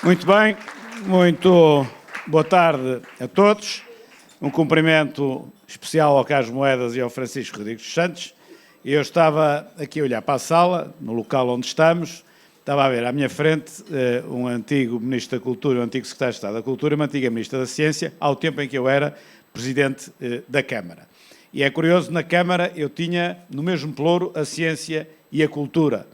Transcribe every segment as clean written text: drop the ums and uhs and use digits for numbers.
Muito bem, muito boa tarde a todos. Um cumprimento especial ao Carlos Moedas e ao Francisco Rodrigues dos Santos. Eu estava aqui a olhar para a sala, no local onde estamos, estava a ver à minha frente um antigo Ministro da Cultura, um antigo Secretário de Estado da Cultura, uma antiga Ministra da Ciência, ao tempo em que eu era Presidente da Câmara. E é curioso, na Câmara eu tinha no mesmo pelouro a ciência e a cultura.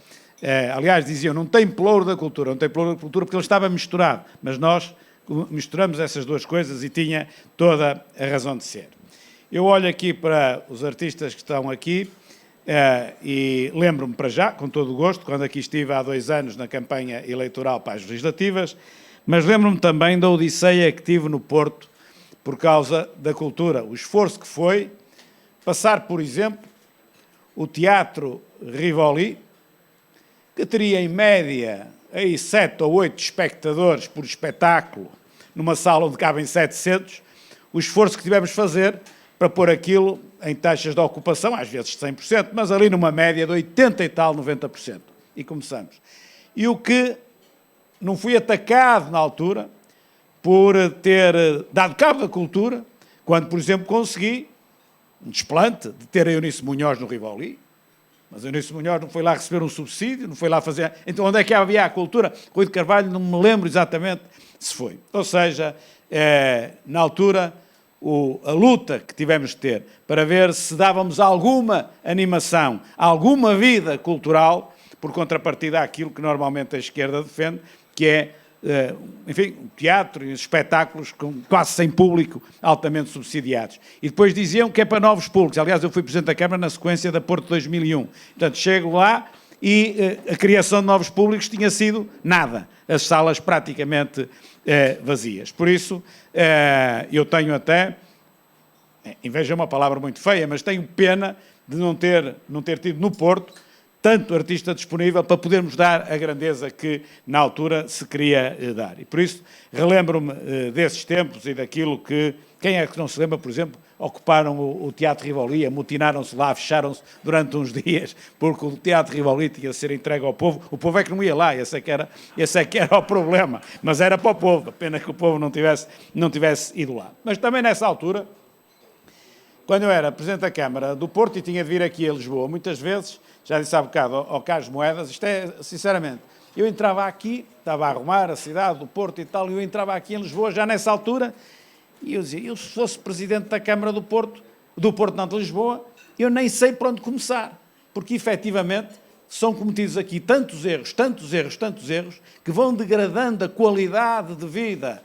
Aliás, diziam, não tem pelouro da cultura, não tem pelouro da cultura porque ele estava misturado, mas nós misturamos essas duas coisas e tinha toda a razão de ser. Eu olho aqui para os artistas que estão aqui e lembro-me para já, com todo o gosto, quando aqui estive há 2 anos na campanha eleitoral para as legislativas, mas lembro-me também da odisseia que tive no Porto por causa da cultura, o esforço que foi passar, por exemplo, o Teatro Rivoli, que teria em média aí 7 ou 8 espectadores por espetáculo, numa sala onde cabem 700, o esforço que tivemos de fazer para pôr aquilo em taxas de ocupação, às vezes 100%, mas ali numa média de 80 e tal, 90%. E começamos. E o que não fui atacado na altura por ter dado cabo da cultura, quando, por exemplo, consegui um desplante de ter a Eunice Munhoz no Rivoli, mas a Eunice Munhoz não foi lá receber um subsídio, não foi lá fazer... Então, onde é que havia a cultura? Rui de Carvalho, não me lembro exatamente se foi. Ou seja, na altura, a luta que tivemos de ter para ver se dávamos alguma animação, alguma vida cultural, por contrapartida àquilo que normalmente a esquerda defende, que é, enfim, o teatro e os espetáculos quase sem público, altamente subsidiados. E depois diziam que é para novos públicos. Aliás, eu fui Presidente da Câmara na sequência da Porto 2001. Portanto, chego lá e a criação de novos públicos tinha sido nada. As salas praticamente vazias. Por isso, eu tenho até, inveja é uma palavra muito feia, mas tenho pena de não ter tido no Porto tanto artista disponível para podermos dar a grandeza que, na altura, se queria dar. E, por isso, relembro-me desses tempos e daquilo que... Quem é que não se lembra, por exemplo, ocuparam o Teatro Rivoli, amotinaram-se lá, fecharam-se durante uns dias, porque o Teatro Rivoli tinha de ser entregue ao povo. O povo é que não ia lá, esse é que era o problema. Mas era para o povo, a pena que o povo não tivesse ido lá. Mas também nessa altura, quando eu era Presidente da Câmara do Porto e tinha de vir aqui a Lisboa, muitas vezes, já disse há bocado ao Carlos Moedas, isto é, sinceramente, eu entrava aqui, estava a arrumar a cidade do Porto e tal, e eu entrava aqui em Lisboa, já nessa altura, e eu dizia, eu se fosse Presidente da Câmara do Porto não, de Lisboa, eu nem sei por onde começar, porque efetivamente são cometidos aqui tantos erros, que vão degradando a qualidade de vida,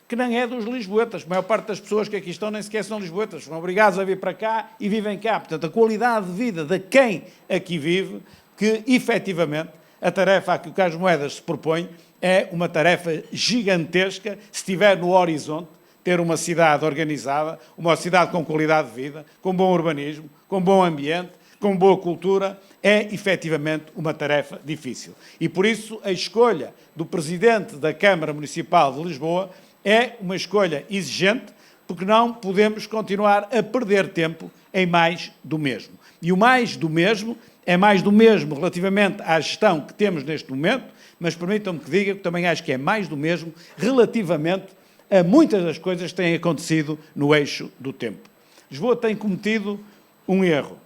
que nem é dos lisboetas. A maior parte das pessoas que aqui estão nem sequer são lisboetas, são obrigados a vir para cá e vivem cá. Portanto, a qualidade de vida de quem aqui vive, que efetivamente a tarefa a que o Carlos Moedas se propõe é uma tarefa gigantesca, se estiver no horizonte, ter uma cidade organizada, uma cidade com qualidade de vida, com bom urbanismo, com bom ambiente, com boa cultura, é efetivamente uma tarefa difícil. E por isso a escolha do Presidente da Câmara Municipal de Lisboa é uma escolha exigente, porque não podemos continuar a perder tempo em mais do mesmo. E o mais do mesmo é mais do mesmo relativamente à gestão que temos neste momento, mas permitam-me que diga que também acho que é mais do mesmo relativamente a muitas das coisas que têm acontecido no eixo do tempo. Lisboa tem cometido um erro,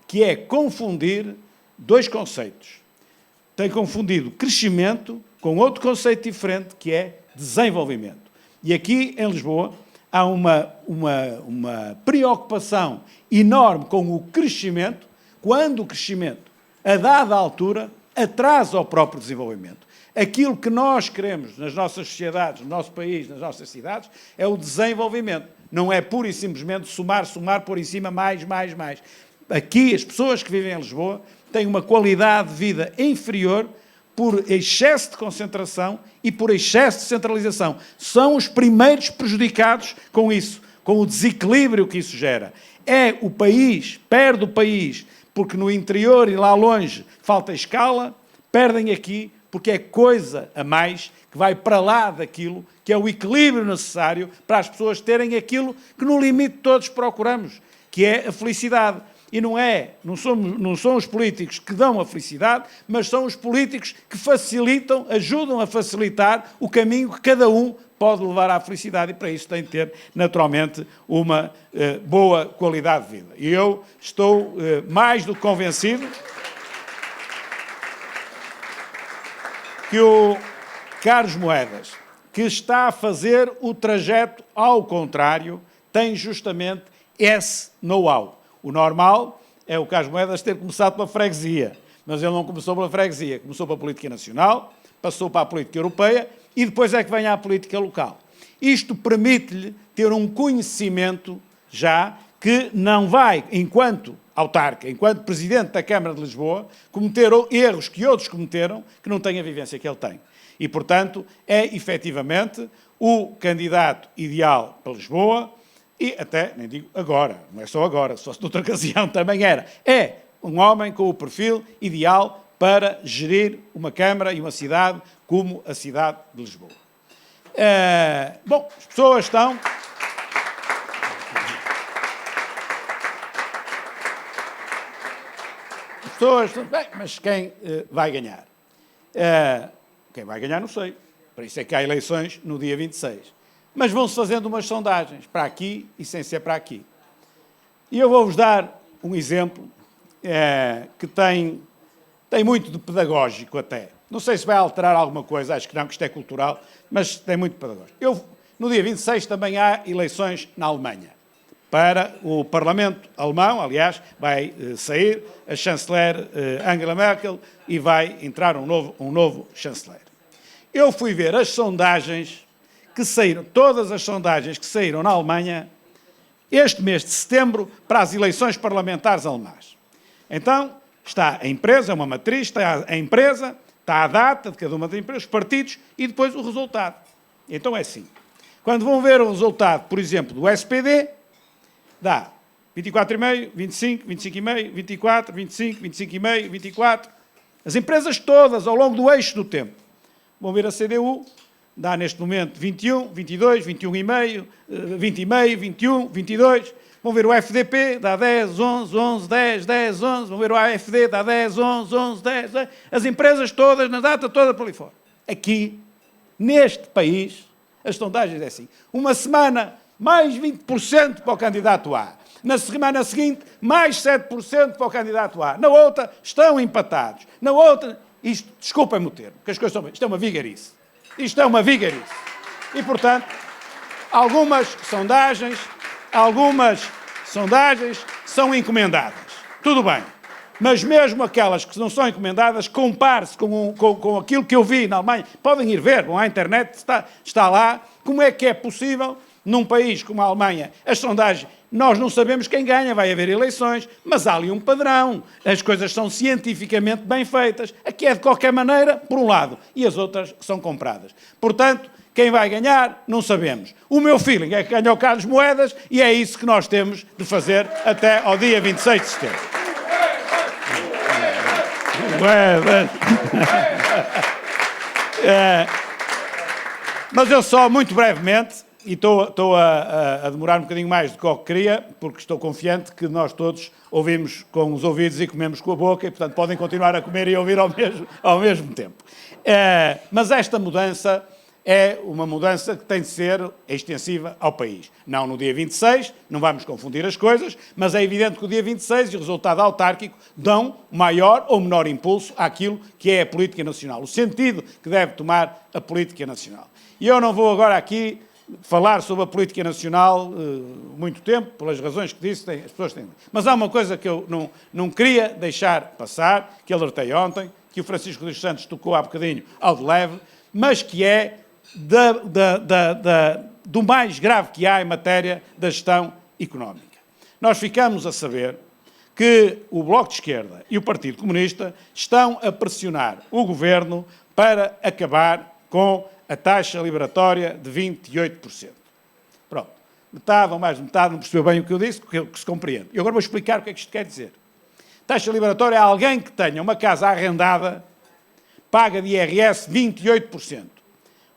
que é confundir 2 conceitos. Tem confundido crescimento com outro conceito diferente, que é desenvolvimento. E aqui, em Lisboa, há uma preocupação enorme com o crescimento, quando o crescimento, a dada altura, atrasa o próprio desenvolvimento. Aquilo que nós queremos nas nossas sociedades, no nosso país, nas nossas cidades, é o desenvolvimento. Não é pura e simplesmente somar, pôr em cima mais. Aqui, as pessoas que vivem em Lisboa têm uma qualidade de vida inferior por excesso de concentração e por excesso de centralização. São os primeiros prejudicados com isso, com o desequilíbrio que isso gera. É o país, perde o país, porque no interior e lá longe falta escala, perdem aqui porque é coisa a mais que vai para lá daquilo que é o equilíbrio necessário para as pessoas terem aquilo que no limite todos procuramos, que é a felicidade. E não são os políticos que dão a felicidade, mas são os políticos que facilitam, ajudam a facilitar o caminho que cada um pode levar à felicidade, e para isso tem de ter, naturalmente, uma boa qualidade de vida. E eu estou mais do que convencido que o Carlos Moedas, que está a fazer o trajeto ao contrário, tem justamente esse know-how. O normal é o Carlos Moedas ter começado pela freguesia, mas ele não começou pela freguesia, começou pela política nacional, passou para a política europeia e depois é que vem à política local. Isto permite-lhe ter um conhecimento já que não vai, enquanto autarca, enquanto presidente da Câmara de Lisboa, cometer erros que outros cometeram, que não têm a vivência que ele tem. E, portanto, é efetivamente o candidato ideal para Lisboa, e até, nem digo agora, não é só agora, só se noutra ocasião também era. É um homem com o perfil ideal para gerir uma Câmara e uma cidade como a cidade de Lisboa. Bom, as pessoas estão... As pessoas estão... Bem, mas quem vai ganhar? Quem vai ganhar não sei. Por isso é que há eleições no dia 26. Mas vão-se fazendo umas sondagens, para aqui e sem ser para aqui. E eu vou-vos dar um exemplo que tem muito de pedagógico até. Não sei se vai alterar alguma coisa, acho que não, que isto é cultural, mas tem muito pedagógico. No dia 26 também há eleições na Alemanha. Para o Parlamento alemão, aliás, vai sair a chanceler Angela Merkel e vai entrar um novo chanceler. Eu fui ver as sondagens que saíram, todas as sondagens que saíram na Alemanha este mês de setembro para as eleições parlamentares alemãs. Então, está a empresa, é uma matriz, está a empresa, está a data de cada uma das empresas, os partidos e depois o resultado. Então é assim. Quando vão ver o resultado, por exemplo, do SPD, dá 24,5, 25, 25,5, 24, 25, 25,5, 24. As empresas todas, ao longo do eixo do tempo. Vão ver a CDU, dá neste momento 21, 22, 21,5, 20,5, 21, 22. Vão ver o FDP, dá 10, 11, 11, 10, 10, 11. Vão ver o AFD, dá 10, 11, 11, 10, 10. As empresas todas, na data toda por ali fora. Aqui, neste país, as sondagens é assim. Uma semana, mais 20% para o candidato A. Na semana seguinte, mais 7% para o candidato A. Na outra, estão empatados. Na outra, isto, desculpem-me o termo, porque as coisas são bem. Isto é uma vigarice. Isto é uma vigarice. E, portanto, algumas sondagens são encomendadas. Tudo bem. Mas mesmo aquelas que não são encomendadas, compare-se com aquilo que eu vi na Alemanha. Podem ir ver, vão à internet, está lá. Como é que é possível, num país como a Alemanha, as sondagens, nós não sabemos quem ganha, vai haver eleições, mas há ali um padrão. As coisas são cientificamente bem feitas. Aqui é de qualquer maneira, por um lado, e as outras são compradas. Portanto, quem vai ganhar, não sabemos. O meu feeling é que ganha o Carlos Moedas e é isso que nós temos de fazer até ao dia 26 de setembro. Mas eu só, muito brevemente, e estou a demorar um bocadinho mais do que eu queria, porque estou confiante que nós todos ouvimos com os ouvidos e comemos com a boca, e, portanto, podem continuar a comer e ouvir ao mesmo tempo. Mas esta mudança é uma mudança que tem de ser extensiva ao país. Não no dia 26, não vamos confundir as coisas, mas é evidente que o dia 26 e o resultado autárquico dão maior ou menor impulso àquilo que é a política nacional, o sentido que deve tomar a política nacional. E eu não vou agora aqui falar sobre a política nacional muito tempo, pelas razões que disse, as pessoas têm. Mas há uma coisa que eu não queria deixar passar, que alertei ontem, que o Francisco dos Santos tocou há bocadinho ao de leve, mas que é do mais grave que há em matéria da gestão económica. Nós ficamos a saber que o Bloco de Esquerda e o Partido Comunista estão a pressionar o Governo para acabar com a taxa liberatória de 28%. Pronto. Metade ou mais de metade não percebeu bem o que eu disse, que se compreende. E agora vou explicar o que é que isto quer dizer. Taxa liberatória é alguém que tenha uma casa arrendada, paga de IRS 28%.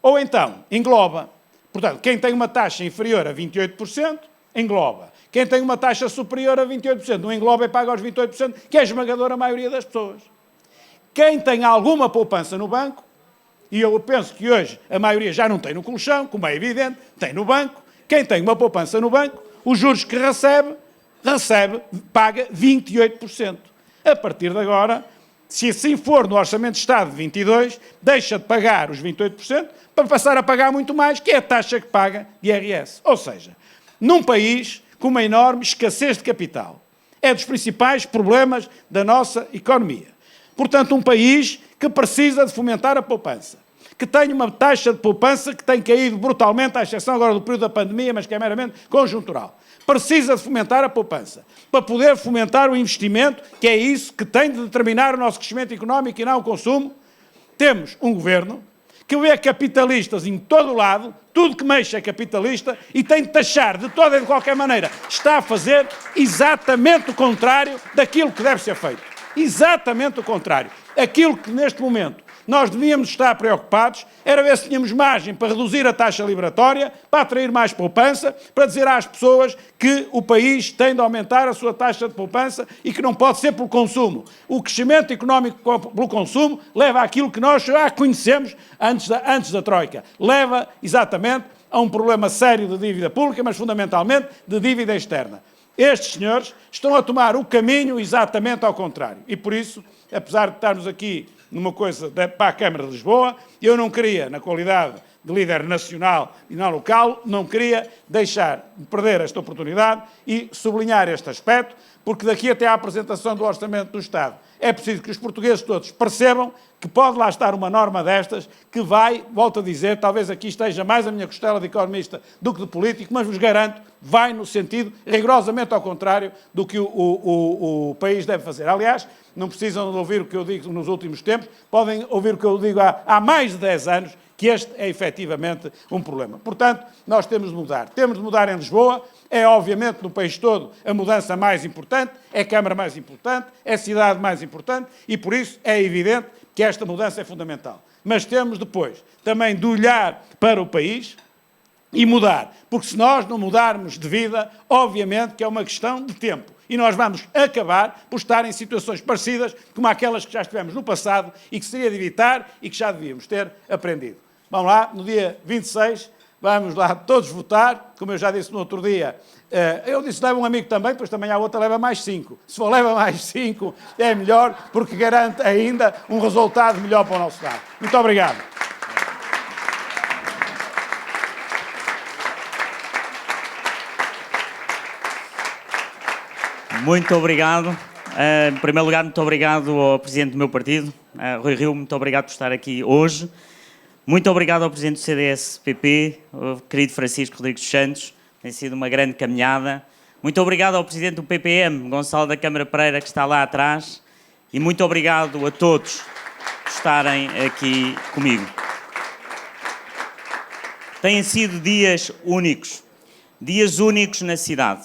Ou então, engloba. Portanto, quem tem uma taxa inferior a 28%, engloba. Quem tem uma taxa superior a 28%, não engloba e paga aos 28%, que é a esmagadora maioria das pessoas. Quem tem alguma poupança no banco, e eu penso que hoje a maioria já não tem no colchão, como é evidente, tem no banco, quem tem uma poupança no banco, os juros que recebe, paga 28%. A partir de agora, se assim for no Orçamento de Estado de 22, deixa de pagar os 28% para passar a pagar muito mais, que é a taxa que paga de IRS. Ou seja, num país com uma enorme escassez de capital. É dos principais problemas da nossa economia. Portanto, um país que precisa de fomentar a poupança, que tem uma taxa de poupança que tem caído brutalmente, à exceção agora do período da pandemia, mas que é meramente conjuntural. Precisa de fomentar a poupança, para poder fomentar o investimento, que é isso que tem de determinar o nosso crescimento económico e não o consumo. Temos um governo que vê capitalistas em todo o lado, tudo que mexe é capitalista e tem de taxar de toda e de qualquer maneira. Está a fazer exatamente o contrário daquilo que deve ser feito. Exatamente o contrário. Aquilo que neste momento nós devíamos estar preocupados era ver se tínhamos margem para reduzir a taxa liberatória, para atrair mais poupança, para dizer às pessoas que o país tem de aumentar a sua taxa de poupança e que não pode ser pelo consumo. O crescimento económico pelo consumo leva àquilo que nós já conhecemos antes da Troika. Leva exatamente a um problema sério de dívida pública, mas fundamentalmente de dívida externa. Estes senhores estão a tomar o caminho exatamente ao contrário. E por isso, apesar de estarmos aqui numa coisa para a Câmara de Lisboa, eu não queria, na qualidade de líder nacional e não local, não queria deixar de perder esta oportunidade e sublinhar este aspecto, porque daqui até à apresentação do Orçamento do Estado é preciso que os portugueses todos percebam que pode lá estar uma norma destas que vai, volto a dizer, talvez aqui esteja mais a minha costela de economista do que de político, mas vos garanto, vai no sentido rigorosamente ao contrário do que o país deve fazer. Aliás, não precisam de ouvir o que eu digo nos últimos tempos, podem ouvir o que eu digo há mais de 10 anos, que este é efetivamente um problema. Portanto, nós temos de mudar. Temos de mudar em Lisboa, é obviamente no país todo a mudança mais importante, é a Câmara mais importante, é a cidade mais importante e por isso é evidente que esta mudança é fundamental. Mas temos depois também de olhar para o país e mudar, porque se nós não mudarmos de vida, obviamente que é uma questão de tempo. E nós vamos acabar por estar em situações parecidas como aquelas que já estivemos no passado e que seria de evitar e que já devíamos ter aprendido. Vamos lá, no dia 26, vamos lá todos votar, como eu já disse no outro dia, eu disse leva um amigo também, depois também a outra leva mais 5. Se for leva mais 5 é melhor, porque garante ainda um resultado melhor para o nosso lado. Muito obrigado. Muito obrigado. Em primeiro lugar, muito obrigado ao Presidente do meu partido, Rui Rio, muito obrigado por estar aqui hoje. Muito obrigado ao Presidente do CDS-PP, o querido Francisco Rodrigues dos Santos, tem sido uma grande caminhada. Muito obrigado ao Presidente do PPM, Gonçalo da Câmara Pereira, que está lá atrás. E muito obrigado a todos por estarem aqui comigo. Têm sido dias únicos na cidade.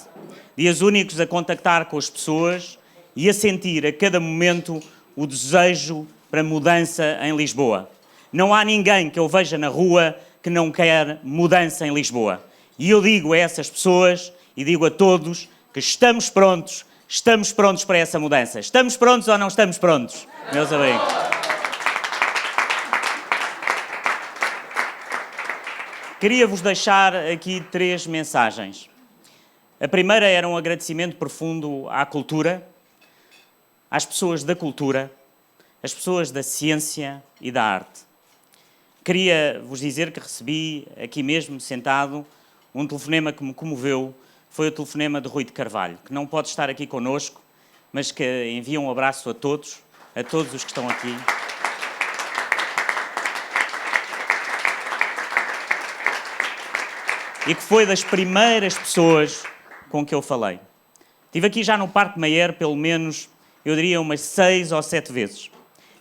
Dias únicos a contactar com as pessoas e a sentir a cada momento o desejo para mudança em Lisboa. Não há ninguém que eu veja na rua que não quer mudança em Lisboa. E eu digo a essas pessoas e digo a todos que estamos prontos para essa mudança. Estamos prontos ou não estamos prontos, meus amigos? Queria-vos deixar aqui 3 mensagens. A primeira era um agradecimento profundo à cultura, às pessoas da cultura, às pessoas da ciência e da arte. Queria vos dizer que recebi aqui mesmo, sentado, um telefonema que me comoveu. Foi o telefonema de Rui de Carvalho, que não pode estar aqui connosco, mas que envia um abraço a todos os que estão aqui. E que foi das primeiras pessoas com que eu falei. Estive aqui já no Parque Mayer, pelo menos, eu diria umas 6 ou 7 vezes.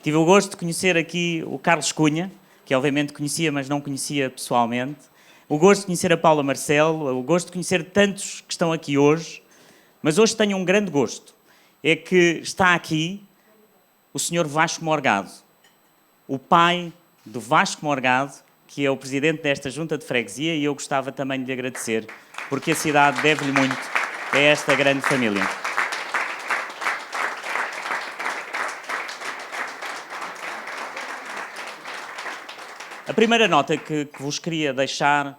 Tive o gosto de conhecer aqui o Carlos Cunha, que obviamente conhecia, mas não conhecia pessoalmente. O gosto de conhecer a Paula Marcelo, o gosto de conhecer tantos que estão aqui hoje. Mas hoje tenho um grande gosto. É que está aqui o Sr. Vasco Morgado, o pai do Vasco Morgado, que é o presidente desta junta de freguesia, e eu gostava também de lhe agradecer, porque a cidade deve-lhe muito a esta grande família. A primeira nota que vos queria deixar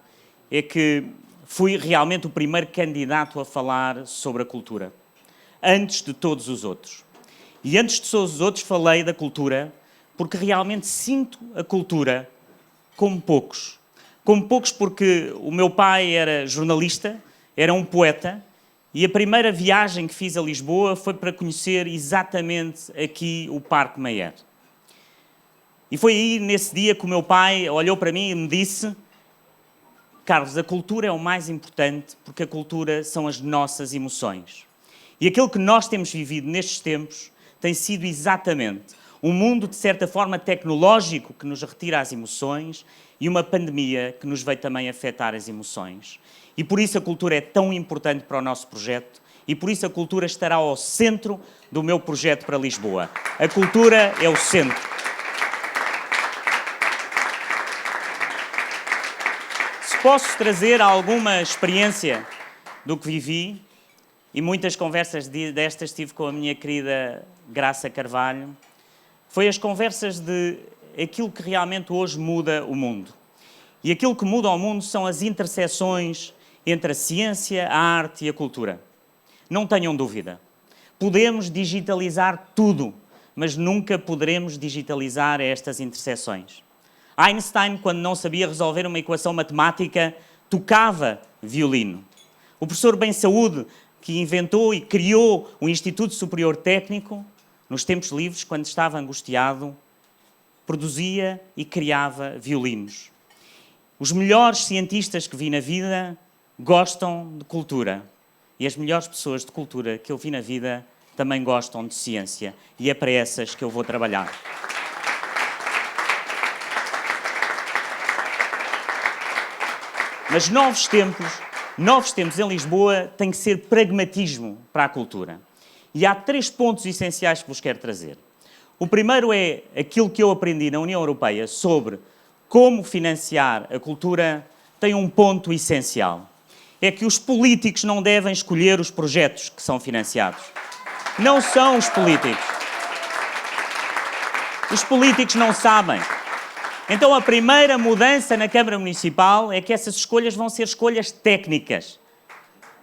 é que fui realmente o primeiro candidato a falar sobre a cultura, antes de todos os outros. E antes de todos os outros falei da cultura porque realmente sinto a cultura como poucos. Como poucos porque o meu pai era jornalista, era um poeta, e a primeira viagem que fiz a Lisboa foi para conhecer exatamente aqui o Parque Mayer. E foi aí, nesse dia, que o meu pai olhou para mim e me disse: Carlos, a cultura é o mais importante porque a cultura são as nossas emoções. E aquilo que nós temos vivido nestes tempos tem sido exatamente um mundo, de certa forma, tecnológico que nos retira as emoções e uma pandemia que nos veio também afetar as emoções. E por isso a cultura é tão importante para o nosso projeto e por isso a cultura estará ao centro do meu projeto para Lisboa. A cultura é o centro. Posso trazer alguma experiência do que vivi, e muitas conversas destas tive com a minha querida Graça Carvalho, foi as conversas de aquilo que realmente hoje muda o mundo. E aquilo que muda o mundo são as interseções entre a ciência, a arte e a cultura. Não tenham dúvida. Podemos digitalizar tudo, mas nunca poderemos digitalizar estas interseções. Einstein, quando não sabia resolver uma equação matemática, tocava violino. O professor Ben-Saúde, que inventou e criou o Instituto Superior Técnico, nos tempos livres, quando estava angustiado, produzia e criava violinos. Os melhores cientistas que vi na vida gostam de cultura. E as melhores pessoas de cultura que eu vi na vida também gostam de ciência. E é para essas que eu vou trabalhar. Mas novos tempos em Lisboa têm que ser pragmatismo para a cultura. E há 3 pontos essenciais que vos quero trazer. O primeiro é aquilo que eu aprendi na União Europeia sobre como financiar a cultura, tem um ponto essencial. É que os políticos não devem escolher os projetos que são financiados. Não são os políticos. Os políticos não sabem. Então, a primeira mudança na Câmara Municipal é que essas escolhas vão ser escolhas técnicas.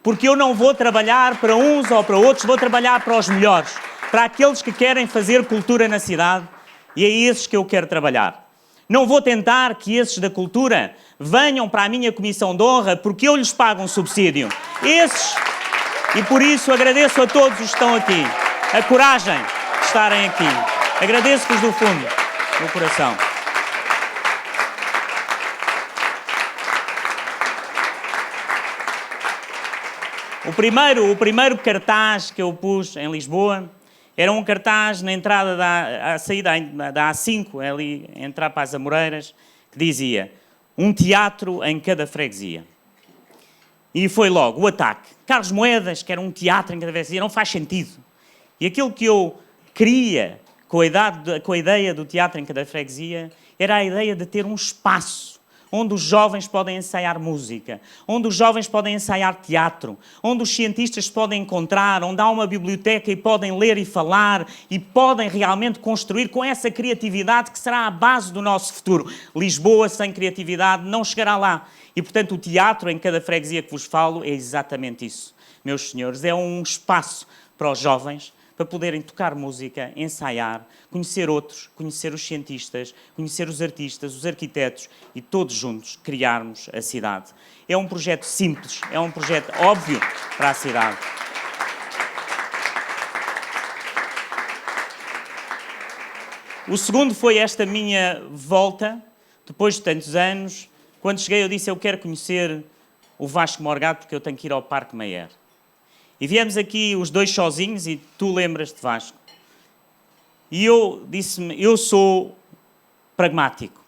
Porque eu não vou trabalhar para uns ou para outros, vou trabalhar para os melhores, para aqueles que querem fazer cultura na cidade, e é esses que eu quero trabalhar. Não vou tentar que esses da cultura venham para a minha comissão de honra porque eu lhes pago um subsídio. Esses, e por isso agradeço a todos os que estão aqui, a coragem de estarem aqui. Agradeço-vos do fundo do coração. O primeiro cartaz que eu pus em Lisboa era um cartaz na entrada à saída da A5, ali, entrar para as Amoreiras, que dizia: um teatro em cada freguesia. E foi logo o ataque. Carlos Moedas, que era um teatro em cada freguesia, não faz sentido. E aquilo que eu queria com a ideia do teatro em cada freguesia era a ideia de ter um espaço onde os jovens podem ensaiar música, onde os jovens podem ensaiar teatro, onde os cientistas se podem encontrar, onde há uma biblioteca e podem ler e falar e podem realmente construir com essa criatividade que será a base do nosso futuro. Lisboa sem criatividade não chegará lá. E, portanto, o teatro em cada freguesia que vos falo é exatamente isso, meus senhores. É um espaço para os jovens, para poderem tocar música, ensaiar, conhecer outros, conhecer os cientistas, conhecer os artistas, os arquitetos e todos juntos criarmos a cidade. É um projeto simples, é um projeto óbvio para a cidade. O segundo foi esta minha volta, depois de tantos anos. Quando cheguei eu disse: eu quero conhecer o Vasco Morgado porque eu tenho que ir ao Parque Mayer. E viemos aqui os dois sozinhos e tu lembras-te, Vasco. E eu disse-me: eu sou pragmático.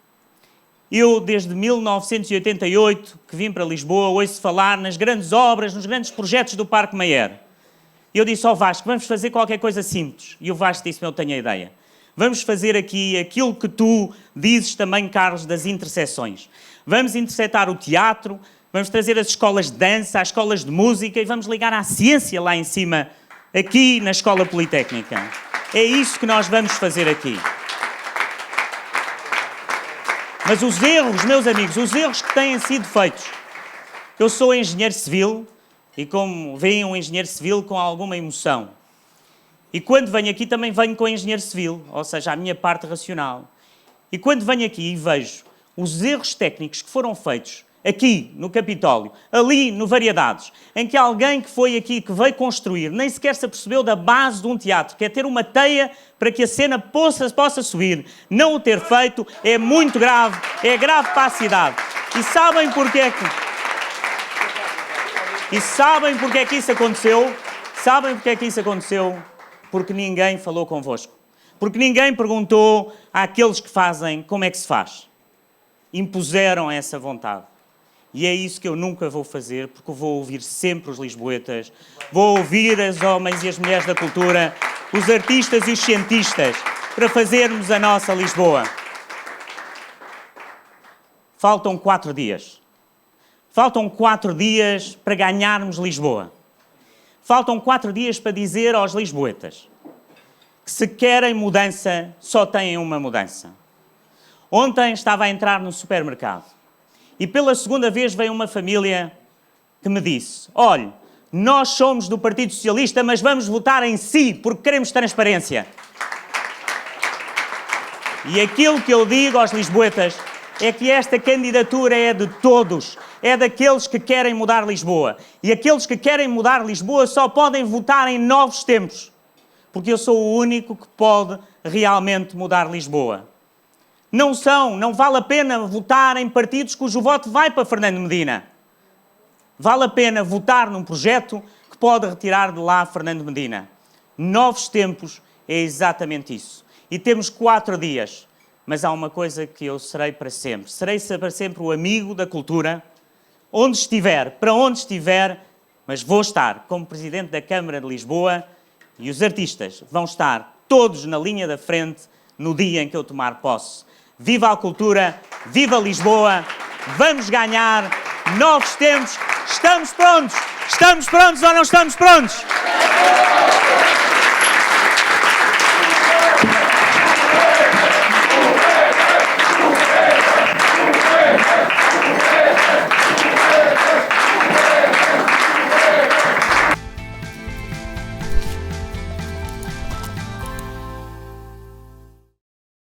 Eu, desde 1988, que vim para Lisboa, ouço falar nas grandes obras, nos grandes projetos do Parque Mayer. E eu disse ao Vasco: vamos fazer qualquer coisa simples. E o Vasco disse-me: eu tenho a ideia. Vamos fazer aqui aquilo que tu dizes também, Carlos, das interseções. Vamos intersetar o teatro, Vamos trazer as escolas de dança, as escolas de música e vamos ligar à ciência lá em cima, aqui na Escola Politécnica. É isso que nós vamos fazer aqui. Mas os erros, meus amigos, os erros que têm sido feitos. Eu sou engenheiro civil e, como veem, um engenheiro civil com alguma emoção. E quando venho aqui também venho com engenheiro civil, ou seja, a minha parte racional. E quando venho aqui e vejo os erros técnicos que foram feitos aqui no Capitólio, ali no Variedades, em que alguém que foi aqui, que veio construir, nem sequer se apercebeu da base de um teatro, que é ter uma teia para que a cena possa subir, não o ter feito, é muito grave, é grave para a cidade. E sabem porquê é que... E sabem porquê é que isso aconteceu? Sabem porquê é que isso aconteceu? Porque ninguém falou convosco. Porque ninguém perguntou àqueles que fazem como é que se faz. Impuseram essa vontade. E é isso que eu nunca vou fazer, porque eu vou ouvir sempre os lisboetas, vou ouvir os homens e as mulheres da cultura, os artistas e os cientistas, para fazermos a nossa Lisboa. Faltam 4 dias. Faltam 4 dias para ganharmos Lisboa. Faltam 4 dias para dizer aos lisboetas que se querem mudança, só têm uma mudança. Ontem estava a entrar no supermercado e pela segunda vez veio uma família que me disse: olha, nós somos do Partido Socialista, mas vamos votar em si, porque queremos transparência. E aquilo que eu digo aos lisboetas é que esta candidatura é de todos, é daqueles que querem mudar Lisboa. E aqueles que querem mudar Lisboa só podem votar em novos tempos, porque eu sou o único que pode realmente mudar Lisboa. Não vale a pena votar em partidos cujo voto vai para Fernando Medina. Vale a pena votar num projeto que pode retirar de lá Fernando Medina. Novos tempos é exatamente isso. E temos 4 dias, mas há uma coisa que eu serei para sempre. Serei para sempre o amigo da cultura, onde estiver, para onde estiver, mas vou estar como Presidente da Câmara de Lisboa e os artistas vão estar todos na linha da frente no dia em que eu tomar posse. Viva a cultura, viva Lisboa, vamos ganhar novos tempos. Estamos prontos? Estamos prontos ou não estamos prontos?